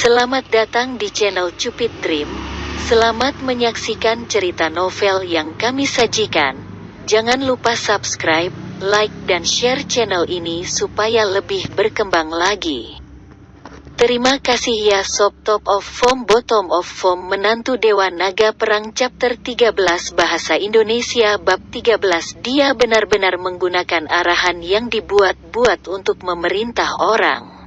Selamat datang di channel Cupid Dream. Selamat menyaksikan cerita novel yang kami sajikan. Jangan lupa subscribe, like dan share channel ini supaya lebih berkembang lagi. Terima kasih ya Sob. Top of Form Bottom of Form Menantu Dewa Naga Perang Chapter 13 Bahasa Indonesia Bab 13. Dia benar-benar menggunakan arahan yang dibuat-buat untuk memerintah orang.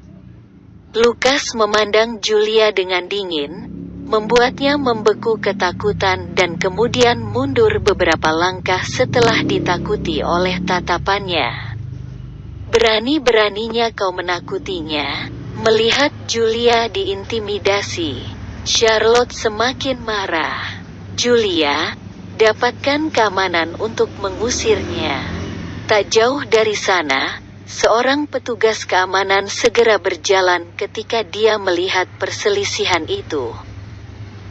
Lukas memandang Julia dengan dingin, membuatnya membeku ketakutan dan kemudian mundur beberapa langkah setelah ditakuti oleh tatapannya. Berani-beraninya kau menakutinya. Melihat Julia diintimidasi, Charlotte semakin marah. Julia, dapatkan keamanan untuk mengusirnya. Tak jauh dari sana, seorang petugas keamanan segera berjalan ketika dia melihat perselisihan itu.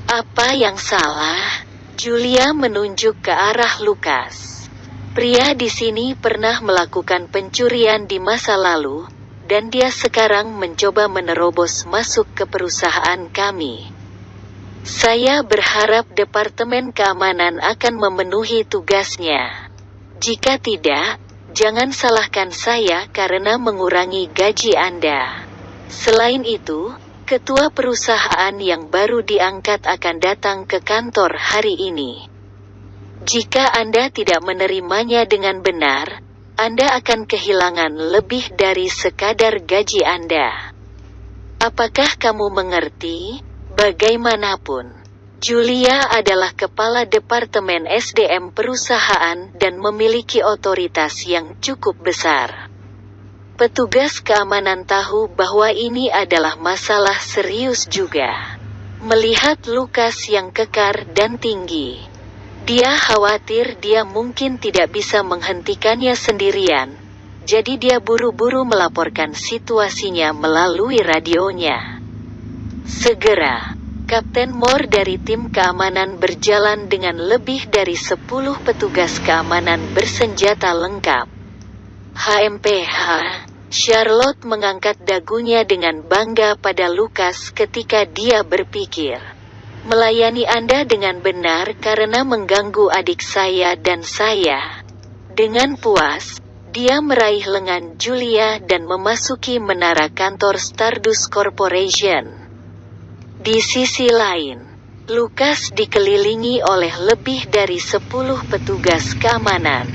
Apa yang salah? Julia menunjuk ke arah Lukas. Pria di sini pernah melakukan pencurian di masa lalu, dan dia sekarang mencoba menerobos masuk ke perusahaan kami. Saya berharap Departemen Keamanan akan memenuhi tugasnya. Jika tidak, jangan salahkan saya karena mengurangi gaji Anda. Selain itu, ketua perusahaan yang baru diangkat akan datang ke kantor hari ini. Jika Anda tidak menerimanya dengan benar, Anda akan kehilangan lebih dari sekadar gaji Anda. Apakah kamu mengerti? Bagaimanapun, Julia adalah kepala Departemen SDM perusahaan dan memiliki otoritas yang cukup besar. Petugas keamanan tahu bahwa ini adalah masalah serius juga. Melihat Lukas yang kekar dan tinggi, dia khawatir dia mungkin tidak bisa menghentikannya sendirian, jadi dia buru-buru melaporkan situasinya melalui radionya. Segera, Kapten Moore dari tim keamanan berjalan dengan lebih dari 10 petugas keamanan bersenjata lengkap. HMPH, Charlotte mengangkat dagunya dengan bangga pada Lukas ketika dia berpikir, melayani Anda dengan benar karena mengganggu adik saya dan saya. Dengan puas, dia meraih lengan Julia dan memasuki menara kantor Stardust Corporation. Di sisi lain, Lukas dikelilingi oleh lebih dari 10 petugas keamanan.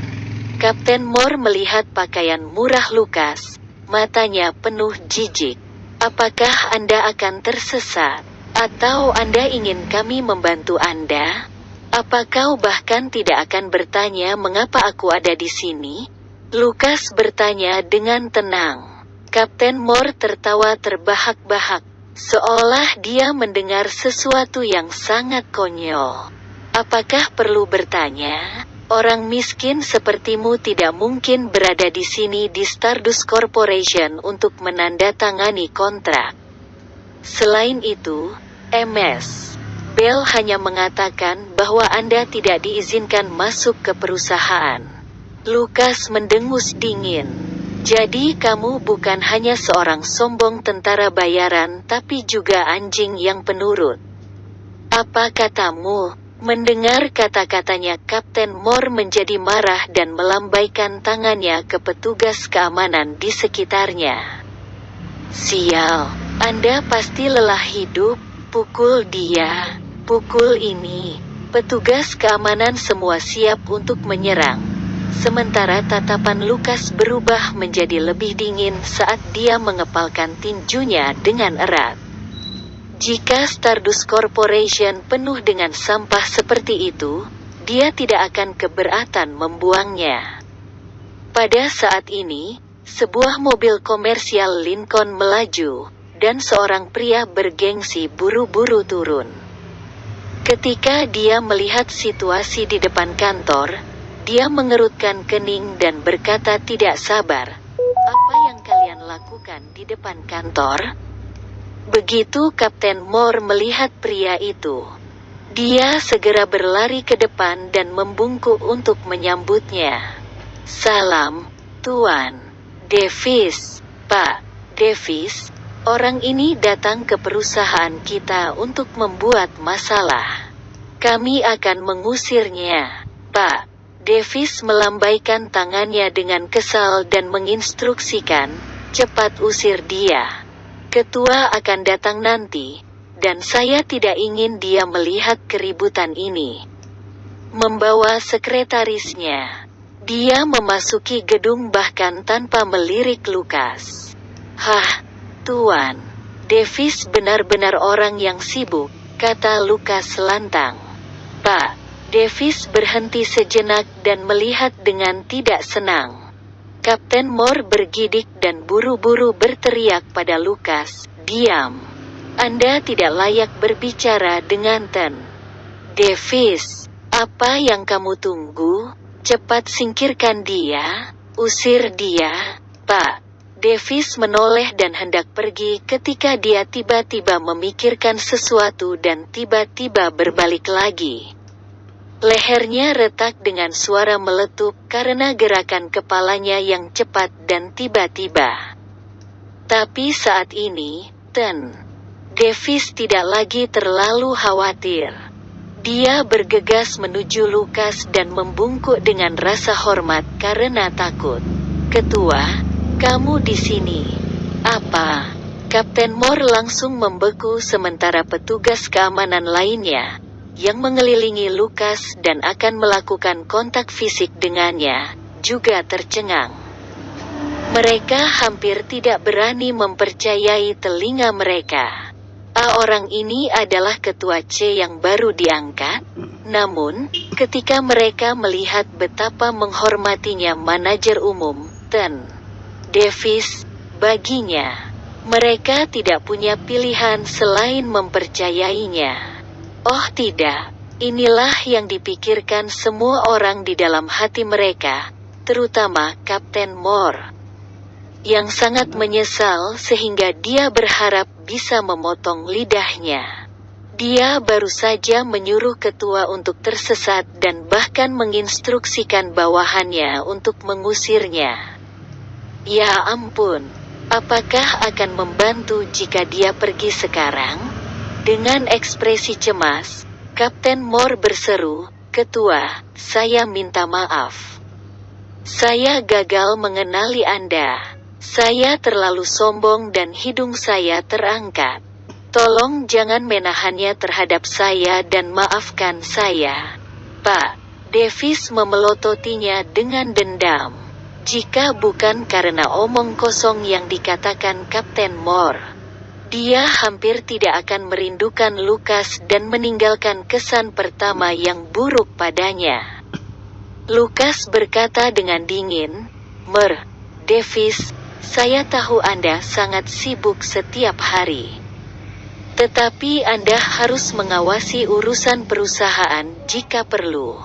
Kapten Moore melihat pakaian murah Lukas, matanya penuh jijik. Apakah Anda akan tersesat? Atau Anda ingin kami membantu Anda? Apa kau bahkan tidak akan bertanya mengapa aku ada di sini? Lukas bertanya dengan tenang. Kapten Moore tertawa terbahak-bahak, seolah dia mendengar sesuatu yang sangat konyol. Apakah perlu bertanya? Orang miskin sepertimu tidak mungkin berada di sini di Stardust Corporation untuk menandatangani kontrak. Selain itu, Ms. Bell hanya mengatakan bahwa Anda tidak diizinkan masuk ke perusahaan. Lukas mendengus dingin. Jadi kamu bukan hanya seorang sombong tentara bayaran tapi juga anjing yang penurut. Apa katamu? Mendengar kata-katanya Kapten Moore menjadi marah dan melambaikan tangannya ke petugas keamanan di sekitarnya. Sial, Anda pasti lelah hidup, pukul dia, pukul ini. Petugas keamanan semua siap untuk menyerang. Sementara tatapan Lukas berubah menjadi lebih dingin saat dia mengepalkan tinjunya dengan erat. Jika Stardust Corporation penuh dengan sampah seperti itu, dia tidak akan keberatan membuangnya. Pada saat ini, sebuah mobil komersial Lincoln melaju, dan seorang pria bergengsi buru-buru turun. Ketika dia melihat situasi di depan kantor, dia mengerutkan kening dan berkata tidak sabar, "Apa yang kalian lakukan di depan kantor?" Begitu Kapten Moore melihat pria itu, dia segera berlari ke depan dan membungkuk untuk menyambutnya. "Salam, Tuan Davis." "Pak Davis, Orang ini datang ke perusahaan kita untuk membuat masalah. Kami akan mengusirnya, Pak. Davis melambaikan tangannya dengan kesal dan menginstruksikan, cepat usir dia. Ketua akan datang nanti, dan saya tidak ingin dia melihat keributan ini. Membawa sekretarisnya, dia memasuki gedung bahkan tanpa melirik Lukas. Hah, Tuan. Davis benar-benar orang yang sibuk, kata Lukas lantang. Pak. Davis berhenti sejenak dan melihat dengan tidak senang. Kapten Moore bergidik dan buru-buru berteriak pada Lukas, diam. Anda tidak layak berbicara dengan Ten. Davis, apa yang kamu tunggu? Cepat singkirkan dia, usir dia, Pak. Davis menoleh dan hendak pergi ketika dia tiba-tiba memikirkan sesuatu dan tiba-tiba berbalik lagi. Lehernya retak dengan suara meletup karena gerakan kepalanya yang cepat dan tiba-tiba. Tapi saat ini, Davis tidak lagi terlalu khawatir. Dia bergegas menuju Lukas dan membungkuk dengan rasa hormat karena takut. Ketua, kamu di sini. Apa? Kapten Moore langsung membeku sementara petugas keamanan lainnya yang mengelilingi Lukas dan akan melakukan kontak fisik dengannya, juga tercengang. Mereka hampir tidak berani mempercayai telinga mereka. Orang ini adalah ketua C yang baru diangkat. Namun, ketika mereka melihat betapa menghormatinya manajer umum, Davis, baginya, mereka tidak punya pilihan selain mempercayainya. Oh tidak, inilah yang dipikirkan semua orang di dalam hati mereka, terutama Kapten Moore, yang sangat menyesal sehingga dia berharap bisa memotong lidahnya. Dia baru saja menyuruh ketua untuk tersesat dan bahkan menginstruksikan bawahannya untuk mengusirnya. Ya ampun, apakah akan membantu jika dia pergi sekarang? Dengan ekspresi cemas, Kapten Moore berseru, Ketua, saya minta maaf. Saya gagal mengenali Anda. Saya terlalu sombong dan hidung saya terangkat. Tolong jangan menahannya terhadap saya dan maafkan saya. Pak. Davis memelototinya dengan dendam. Jika bukan karena omong kosong yang dikatakan Kapten Moore, dia hampir tidak akan merindukan Lukas dan meninggalkan kesan pertama yang buruk padanya. Lukas berkata dengan dingin, Davis, saya tahu Anda sangat sibuk setiap hari. Tetapi Anda harus mengawasi urusan perusahaan jika perlu.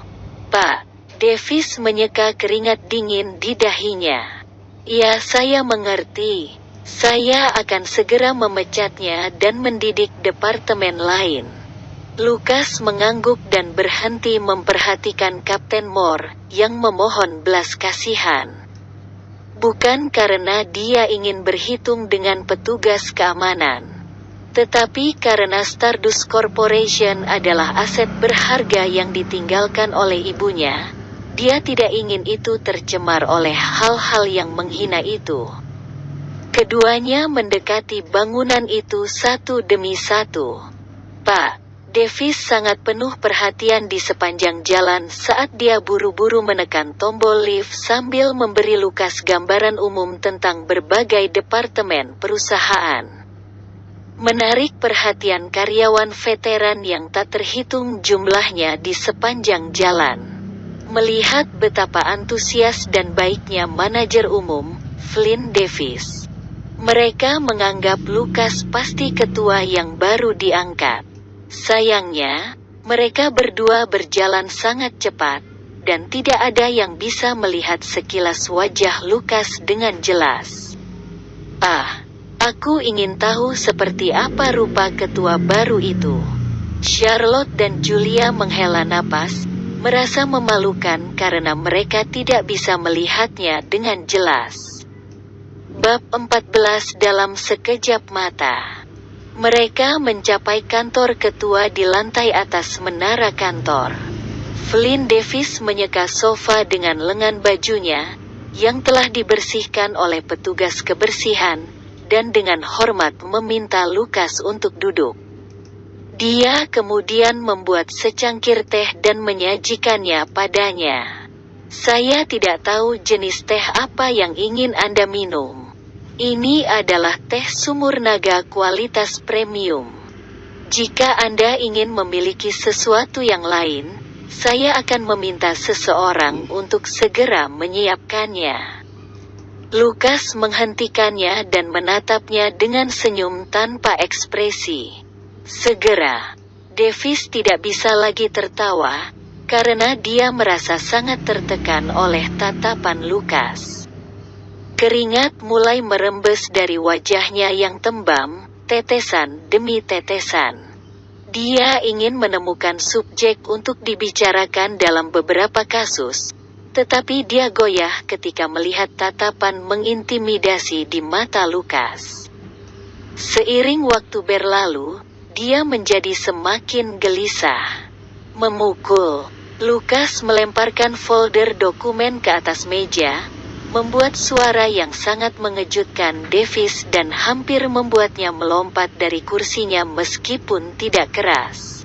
Pak. Davis menyeka keringat dingin di dahinya. Ya, saya mengerti. Saya akan segera memecatnya dan mendidik departemen lain. Lukas mengangguk dan berhenti memperhatikan Kapten Moore, yang memohon belas kasihan. Bukan karena dia ingin berhitung dengan petugas keamanan, tetapi karena Stardust Corporation adalah aset berharga yang ditinggalkan oleh ibunya. Dia tidak ingin itu tercemar oleh hal-hal yang menghina itu. Keduanya mendekati bangunan itu satu demi satu. Pak. Davis sangat penuh perhatian di sepanjang jalan saat dia buru-buru menekan tombol lift sambil memberi Lukas gambaran umum tentang berbagai departemen perusahaan. Menarik perhatian karyawan veteran yang tak terhitung jumlahnya di sepanjang jalan. Melihat betapa antusias dan baiknya manajer umum, Flynn Davis, mereka menganggap Lukas pasti ketua yang baru diangkat. Sayangnya, mereka berdua berjalan sangat cepat, dan tidak ada yang bisa melihat sekilas wajah Lukas dengan jelas. Aku ingin tahu seperti apa rupa ketua baru itu. Charlotte dan Julia menghela napas, merasa memalukan karena mereka tidak bisa melihatnya dengan jelas. Bab 14 dalam sekejap mata. Mereka mencapai kantor ketua di lantai atas menara kantor. Flynn Davis menyeka sofa dengan lengan bajunya, yang telah dibersihkan oleh petugas kebersihan, dan dengan hormat meminta Lukas untuk duduk. Dia kemudian membuat secangkir teh dan menyajikannya padanya. Saya tidak tahu jenis teh apa yang ingin Anda minum. Ini adalah teh sumur naga kualitas premium. Jika Anda ingin memiliki sesuatu yang lain, saya akan meminta seseorang untuk segera menyiapkannya. Lukas menghentikannya dan menatapnya dengan senyum tanpa ekspresi. Segera, Davis tidak bisa lagi tertawa, karena dia merasa sangat tertekan oleh tatapan Lukas. Keringat mulai merembes dari wajahnya yang tembam, tetesan demi tetesan. Dia ingin menemukan subjek untuk dibicarakan dalam beberapa kasus, tetapi dia goyah ketika melihat tatapan mengintimidasi di mata Lukas. Seiring waktu berlalu, dia menjadi semakin gelisah. Memukul, Lukas melemparkan folder dokumen ke atas meja, membuat suara yang sangat mengejutkan Davis dan hampir membuatnya melompat dari kursinya meskipun tidak keras.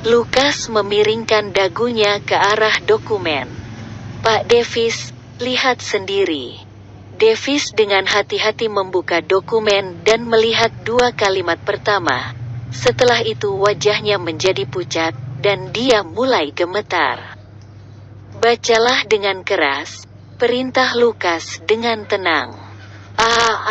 Lukas memiringkan dagunya ke arah dokumen. Pak Davis, lihat sendiri. Davis dengan hati-hati membuka dokumen dan melihat dua kalimat pertama. Setelah itu wajahnya menjadi pucat, dan dia mulai gemetar. Bacalah dengan keras, perintah Lukas dengan tenang.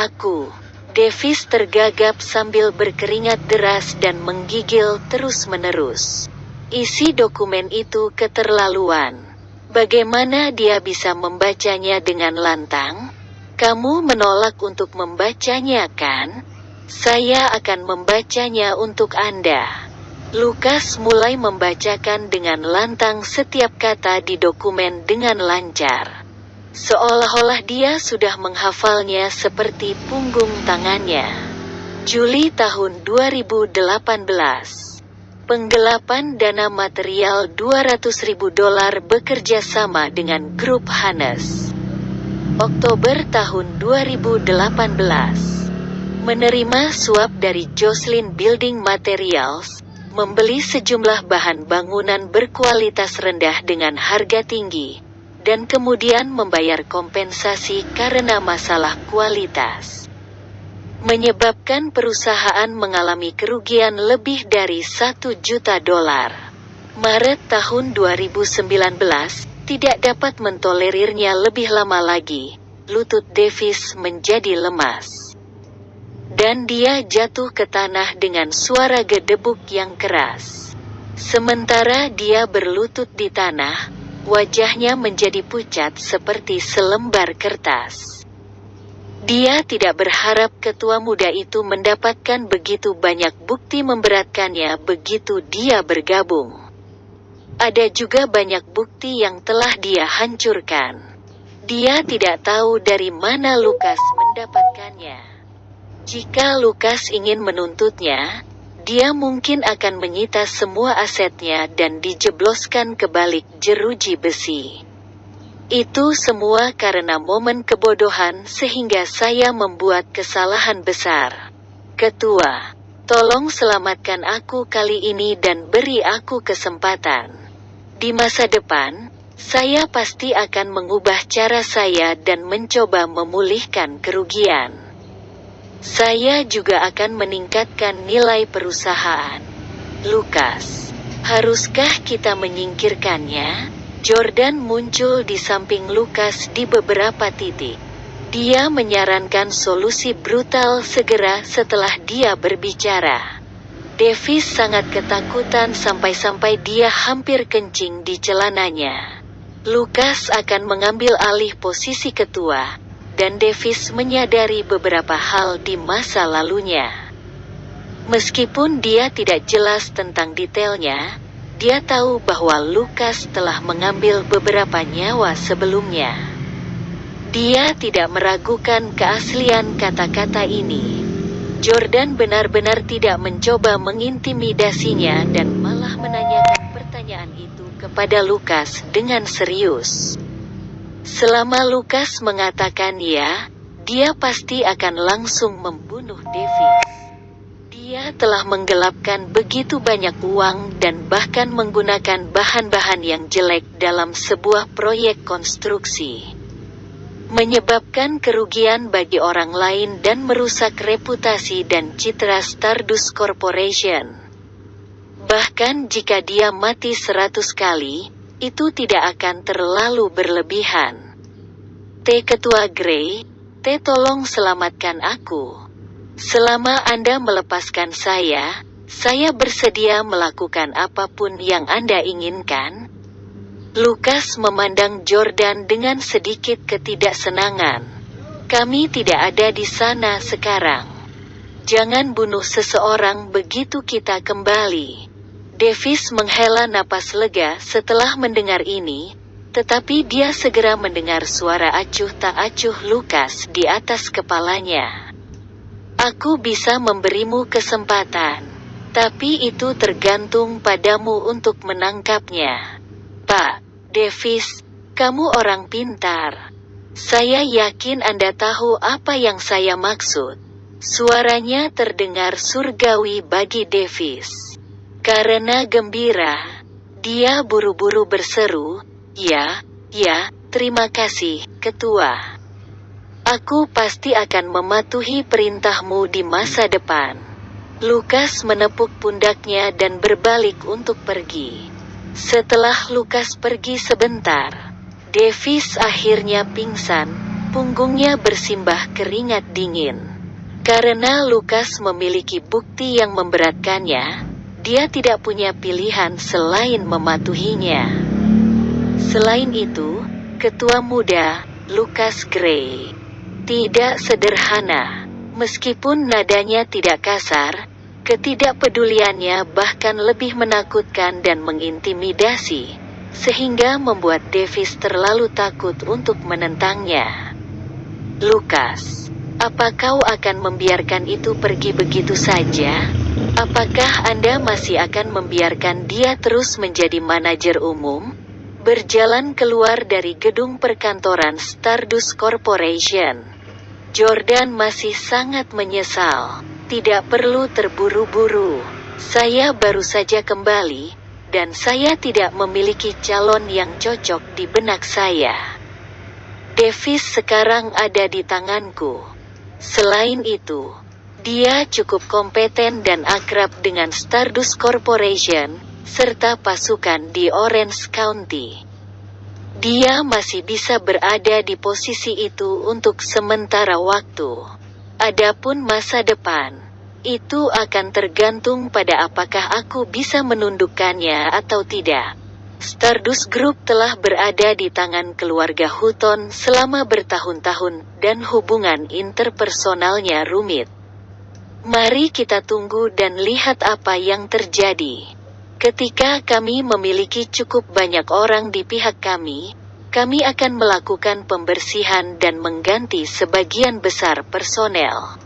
Aku. Davis tergagap sambil berkeringat deras dan menggigil terus-menerus. Isi dokumen itu keterlaluan. Bagaimana dia bisa membacanya dengan lantang? Kamu menolak untuk membacanya, kan? Saya akan membacanya untuk Anda. Lukas mulai membacakan dengan lantang setiap kata di dokumen dengan lancar. Seolah-olah dia sudah menghafalnya seperti punggung tangannya. Juli tahun 2018. Penggelapan dana material $200.000 bekerja sama dengan grup Hanes. Oktober tahun 2018. Menerima suap dari Jocelyn Building Materials, membeli sejumlah bahan bangunan berkualitas rendah dengan harga tinggi, dan kemudian membayar kompensasi karena masalah kualitas. Menyebabkan perusahaan mengalami kerugian lebih dari $1 juta. Maret tahun 2019, tidak dapat mentolerirnya lebih lama lagi, lutut Davis menjadi lemas. Dan dia jatuh ke tanah dengan suara gedebuk yang keras. Sementara dia berlutut di tanah, wajahnya menjadi pucat seperti selembar kertas. Dia tidak berharap ketua muda itu mendapatkan begitu banyak bukti memberatkannya begitu dia bergabung. Ada juga banyak bukti yang telah dia hancurkan. Dia tidak tahu dari mana Lukas mendapatkannya. Jika Lukas ingin menuntutnya, dia mungkin akan menyita semua asetnya dan dijebloskan ke balik jeruji besi. Itu semua karena momen kebodohan sehingga saya membuat kesalahan besar. Ketua, tolong selamatkan aku kali ini dan beri aku kesempatan. Di masa depan, saya pasti akan mengubah cara saya dan mencoba memulihkan kerugian. Saya juga akan meningkatkan nilai perusahaan. Lukas, haruskah kita menyingkirkannya? Jordan muncul di samping Lukas di beberapa titik. Dia menyarankan solusi brutal segera setelah dia berbicara. Davis sangat ketakutan sampai-sampai dia hampir kencing di celananya. Lukas akan mengambil alih posisi ketua, dan Davis menyadari beberapa hal di masa lalunya. Meskipun dia tidak jelas tentang detailnya, dia tahu bahwa Lukas telah mengambil beberapa nyawa sebelumnya. Dia tidak meragukan keaslian kata-kata ini. Jordan benar-benar tidak mencoba mengintimidasinya dan malah menanyakan pertanyaan itu kepada Lukas dengan serius. Selama Lukas mengatakan ya, dia pasti akan langsung membunuh Davis. Dia telah menggelapkan begitu banyak uang dan bahkan menggunakan bahan-bahan yang jelek dalam sebuah proyek konstruksi, menyebabkan kerugian bagi orang lain dan merusak reputasi dan citra Stardust Corporation. Bahkan jika dia mati 100 kali, itu tidak akan terlalu berlebihan. Ketua Grey, tolong selamatkan aku. Selama Anda melepaskan saya bersedia melakukan apapun yang Anda inginkan. Lukas memandang Jordan dengan sedikit ketidaksenangan. Kami tidak ada di sana sekarang. Jangan bunuh seseorang begitu kita kembali. Davis menghela napas lega setelah mendengar ini, tetapi dia segera mendengar suara acuh tak acuh Lukas di atas kepalanya. Aku bisa memberimu kesempatan, tapi itu tergantung padamu untuk menangkapnya. Pak Davis, kamu orang pintar. Saya yakin Anda tahu apa yang saya maksud. Suaranya terdengar surgawi bagi Davis. Karena gembira, dia buru-buru berseru, "Ya, terima kasih, Ketua. Aku pasti akan mematuhi perintahmu di masa depan." Lukas menepuk pundaknya dan berbalik untuk pergi. Setelah Lukas pergi sebentar, Davis akhirnya pingsan, punggungnya bersimbah keringat dingin. Karena Lukas memiliki bukti yang memberatkannya, dia tidak punya pilihan selain mematuhinya. Selain itu, ketua muda, Lukas Grey, tidak sederhana. Meskipun nadanya tidak kasar, ketidakpeduliannya bahkan lebih menakutkan dan mengintimidasi, sehingga membuat Davis terlalu takut untuk menentangnya. Lukas, apa kau akan membiarkan itu pergi begitu saja? Apakah Anda masih akan membiarkan dia terus menjadi manajer umum? Berjalan keluar dari gedung perkantoran Stardust Corporation, Jordan masih sangat menyesal. Tidak perlu terburu-buru. Saya baru saja kembali, dan saya tidak memiliki calon yang cocok di benak saya. Davis sekarang ada di tanganku. Selain itu, dia cukup kompeten dan akrab dengan Stardust Corporation, serta pasukan di Orange County. Dia masih bisa berada di posisi itu untuk sementara waktu. Adapun masa depan, itu akan tergantung pada apakah aku bisa menundukkannya atau tidak. Stardust Group telah berada di tangan keluarga Hutton selama bertahun-tahun dan hubungan interpersonalnya rumit. Mari kita tunggu dan lihat apa yang terjadi. Ketika kami memiliki cukup banyak orang di pihak kami akan melakukan pembersihan dan mengganti sebagian besar personel.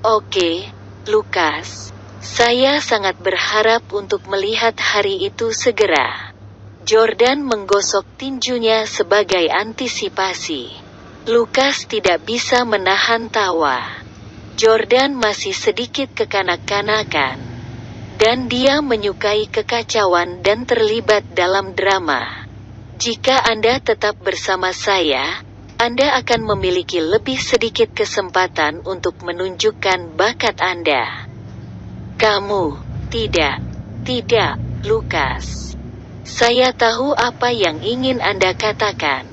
Oke, Lukas. Saya sangat berharap untuk melihat hari itu segera. Jordan menggosok tinjunya sebagai antisipasi. Lukas tidak bisa menahan tawa. Jordan masih sedikit kekanak-kanakan, dan dia menyukai kekacauan dan terlibat dalam drama. Jika Anda tetap bersama saya, Anda akan memiliki lebih sedikit kesempatan untuk menunjukkan bakat Anda. Kamu, tidak, Lukas. Saya tahu apa yang ingin Anda katakan.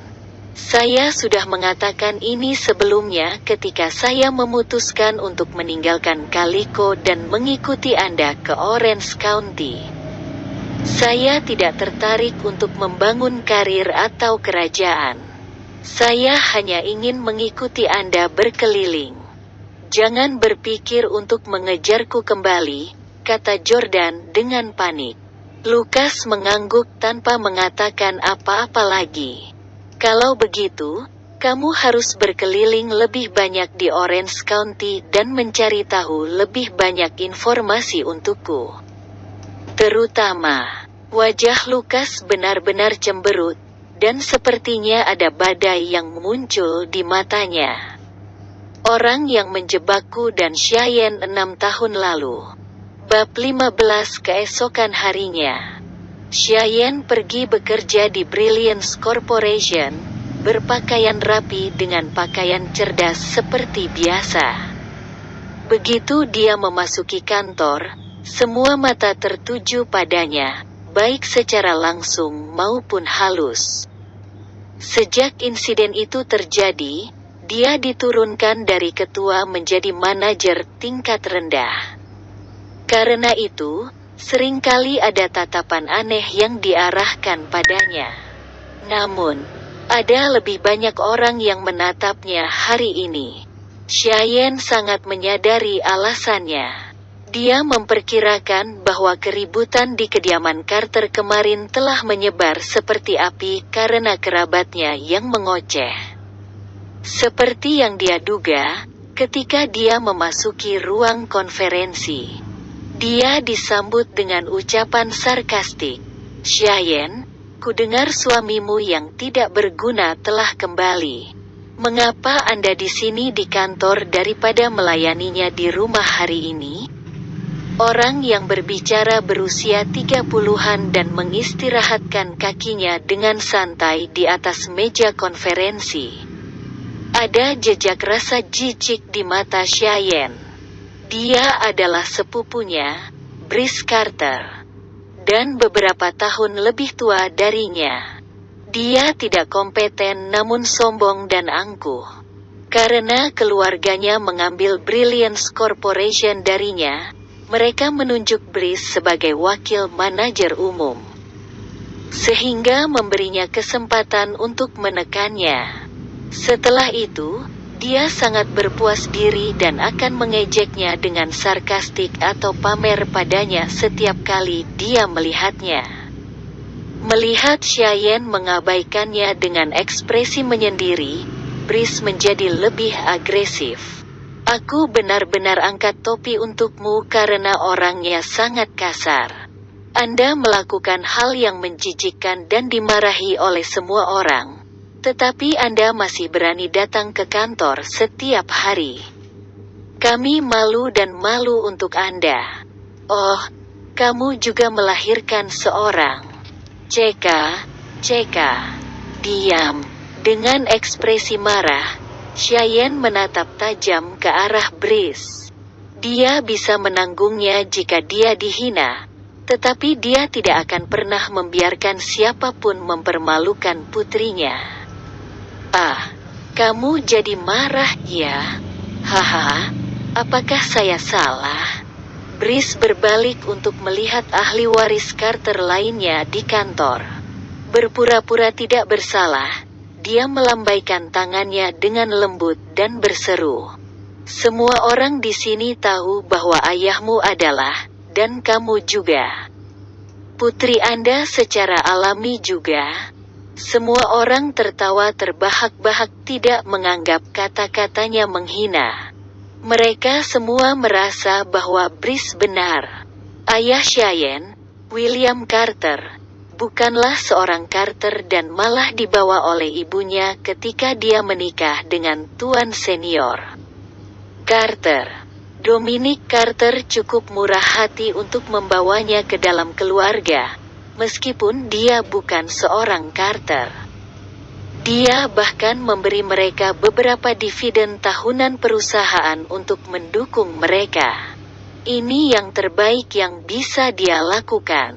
Saya sudah mengatakan ini sebelumnya ketika saya memutuskan untuk meninggalkan Calico dan mengikuti Anda ke Orange County. Saya tidak tertarik untuk membangun karir atau kerajaan. Saya hanya ingin mengikuti Anda berkeliling. Jangan berpikir untuk mengejarku kembali, kata Jordan dengan panik. Lukas mengangguk tanpa mengatakan apa-apa lagi. Kalau begitu, Kamu harus berkeliling lebih banyak di Orange County dan mencari tahu lebih banyak informasi untukku. Terutama, wajah Lukas benar-benar cemberut, dan sepertinya ada badai yang muncul di matanya. Orang yang menjebakku dan Cheyenne 6 tahun lalu. Bab 15 keesokan harinya. Cheyenne pergi bekerja di Brilliance Corporation, berpakaian rapi dengan pakaian cerdas seperti biasa. Begitu dia memasuki kantor, semua mata tertuju padanya, baik secara langsung maupun halus. Sejak insiden itu terjadi, dia diturunkan dari ketua menjadi manajer tingkat rendah. Karena itu, seringkali ada tatapan aneh yang diarahkan padanya. Namun, ada lebih banyak orang yang menatapnya hari ini. Cheyenne sangat menyadari alasannya. Dia memperkirakan bahwa keributan di kediaman Carter kemarin telah menyebar seperti api karena kerabatnya yang mengoceh. Seperti yang dia duga, ketika dia memasuki ruang konferensi, dia disambut dengan ucapan sarkastik. "Cheyenne, kudengar suamimu yang tidak berguna telah kembali. Mengapa Anda di sini di kantor daripada melayaninya di rumah hari ini?" Orang yang berbicara berusia 30-an dan mengistirahatkan kakinya dengan santai di atas meja konferensi. Ada jejak rasa jijik di mata Cheyenne. Dia adalah sepupunya, Brice Carter, dan beberapa tahun lebih tua darinya. Dia tidak kompeten namun sombong dan angkuh. Karena keluarganya mengambil Brilliance Corporation darinya, mereka menunjuk Brice sebagai wakil manajer umum. Sehingga memberinya kesempatan untuk menekannya. Setelah itu, dia sangat berpuas diri dan akan mengejeknya dengan sarkastik atau pamer padanya setiap kali dia melihatnya. Melihat Cheyenne mengabaikannya dengan ekspresi menyendiri, Brice menjadi lebih agresif. "Aku benar-benar angkat topi untukmu karena orangnya sangat kasar. Anda melakukan hal yang menjijikkan dan dimarahi oleh semua orang. Tetapi Anda masih berani datang ke kantor setiap hari. Kami malu dan malu untuk Anda. Oh, kamu juga melahirkan seorang. Ceka. Diam." Dengan ekspresi marah, Cheyenne menatap tajam ke arah Brice. Dia bisa menanggungnya jika dia dihina, tetapi dia tidak akan pernah membiarkan siapapun mempermalukan putrinya. "Ah, kamu jadi marah ya? Haha, apakah saya salah?" Brice berbalik untuk melihat ahli waris Carter lainnya di kantor. Berpura-pura tidak bersalah, dia melambaikan tangannya dengan lembut dan berseru, "Semua orang di sini tahu bahwa ayahmu adalah, dan kamu juga. Putri Anda secara alami juga." Semua orang tertawa terbahak-bahak, tidak menganggap kata-katanya menghina. Mereka semua merasa bahwa Brice benar. Ayah Cheyenne, William Carter, bukanlah seorang Carter dan malah dibawa oleh ibunya ketika dia menikah dengan Tuan Senior Carter. Dominic Carter cukup murah hati untuk membawanya ke dalam keluarga, meskipun dia bukan seorang Carter. Dia bahkan memberi mereka beberapa dividen tahunan perusahaan untuk mendukung mereka. Ini yang terbaik yang bisa dia lakukan.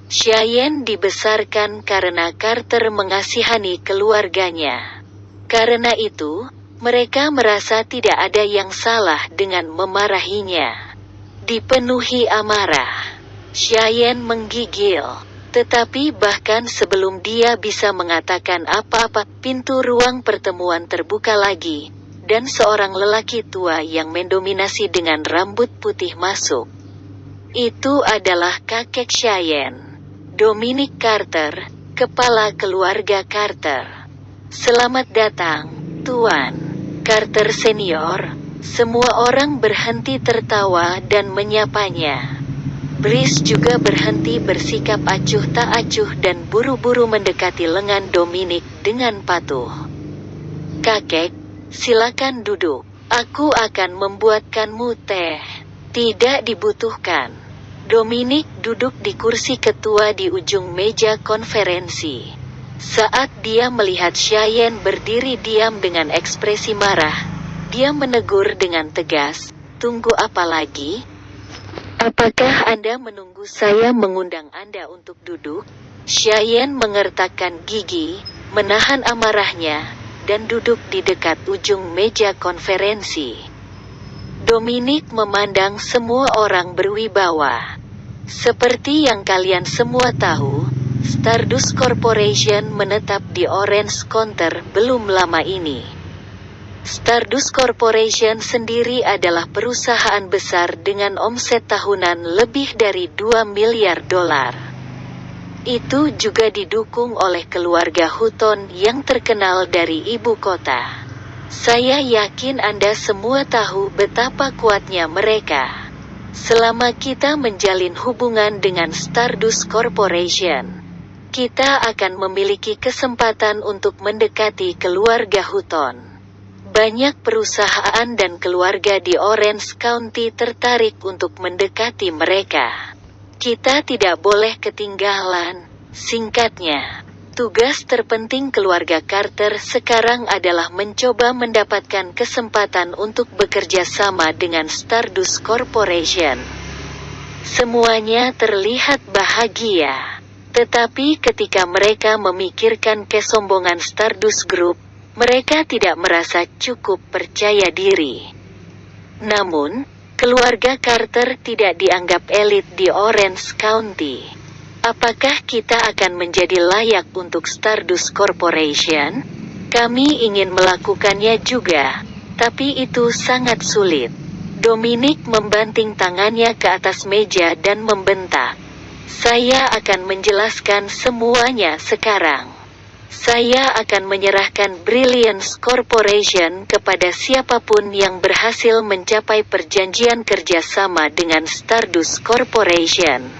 Cheyenne dibesarkan karena Carter mengasihani keluarganya. Karena itu, mereka merasa tidak ada yang salah dengan memarahinya. Dipenuhi amarah, Cheyenne menggigil. Tetapi bahkan sebelum dia bisa mengatakan apa-apa, pintu ruang pertemuan terbuka lagi, dan seorang lelaki tua yang mendominasi dengan rambut putih masuk. Itu adalah kakek Cheyenne, Dominic Carter, kepala keluarga Carter. "Selamat datang, Tuan Carter Senior, semua orang berhenti tertawa dan menyapanya. Brice juga berhenti bersikap acuh tak acuh dan buru-buru mendekati lengan Dominic dengan patuh. "Kakek, silakan duduk. Aku akan membuatkanmu teh." "Tidak dibutuhkan." Dominic duduk di kursi ketua di ujung meja konferensi. Saat dia melihat Cheyenne berdiri diam dengan ekspresi marah, dia menegur dengan tegas, "Tunggu apa lagi? Apakah Anda menunggu saya mengundang Anda untuk duduk?" Cheyenne mengertakkan gigi, menahan amarahnya, dan duduk di dekat ujung meja konferensi. Dominic memandang semua orang berwibawa. "Seperti yang kalian semua tahu, Stardust Corporation menetap di Orange Counter belum lama ini. Stardust Corporation sendiri adalah perusahaan besar dengan omset tahunan lebih dari $2 miliar. Itu juga didukung oleh keluarga Hutton yang terkenal dari ibu kota. Saya yakin Anda semua tahu betapa kuatnya mereka. Selama kita menjalin hubungan dengan Stardust Corporation, kita akan memiliki kesempatan untuk mendekati keluarga Hutton. Banyak perusahaan dan keluarga di Orange County tertarik untuk mendekati mereka. Kita tidak boleh ketinggalan." Singkatnya, tugas terpenting keluarga Carter sekarang adalah mencoba mendapatkan kesempatan untuk bekerja sama dengan Stardust Corporation. Semuanya terlihat bahagia. Tetapi ketika mereka memikirkan kesombongan Stardust Group, mereka tidak merasa cukup percaya diri. Namun, keluarga Carter tidak dianggap elit di Orange County. Apakah kita akan menjadi layak untuk Stardust Corporation? Kami ingin melakukannya juga, tapi itu sangat sulit. Dominic membanting tangannya ke atas meja dan membentak, "Saya akan menjelaskan semuanya sekarang. Saya akan menyerahkan Brilliance Corporation kepada siapapun yang berhasil mencapai perjanjian kerjasama dengan Stardust Corporation."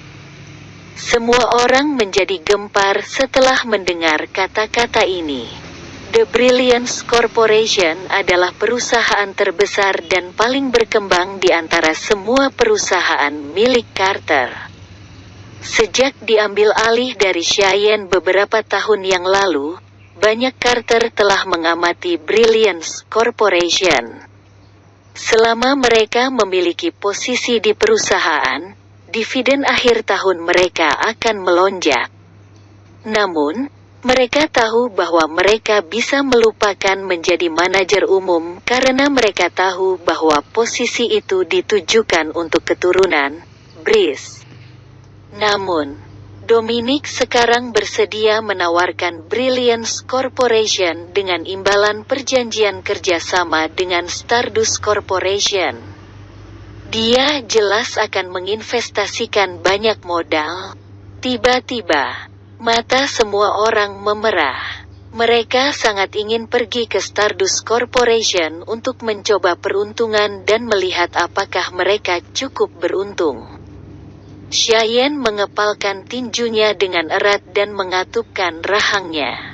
Semua orang menjadi gempar setelah mendengar kata-kata ini. The Brilliance Corporation adalah perusahaan terbesar dan paling berkembang di antara semua perusahaan milik Carter. Sejak diambil alih dari Cheyenne beberapa tahun yang lalu, banyak Carter telah mengamati Brilliance Corporation. Selama mereka memiliki posisi di perusahaan, dividen akhir tahun mereka akan melonjak. Namun, mereka tahu bahwa mereka bisa melupakan menjadi manajer umum karena mereka tahu bahwa posisi itu ditujukan untuk keturunan Brice. Namun, Dominic sekarang bersedia menawarkan Brilliance Corporation dengan imbalan perjanjian kerjasama dengan Stardust Corporation. Dia jelas akan menginvestasikan banyak modal. Tiba-tiba, mata semua orang memerah. Mereka sangat ingin pergi ke Stardust Corporation untuk mencoba peruntungan dan melihat apakah mereka cukup beruntung. Cheyenne mengepalkan tinjunya dengan erat dan mengatupkan rahangnya.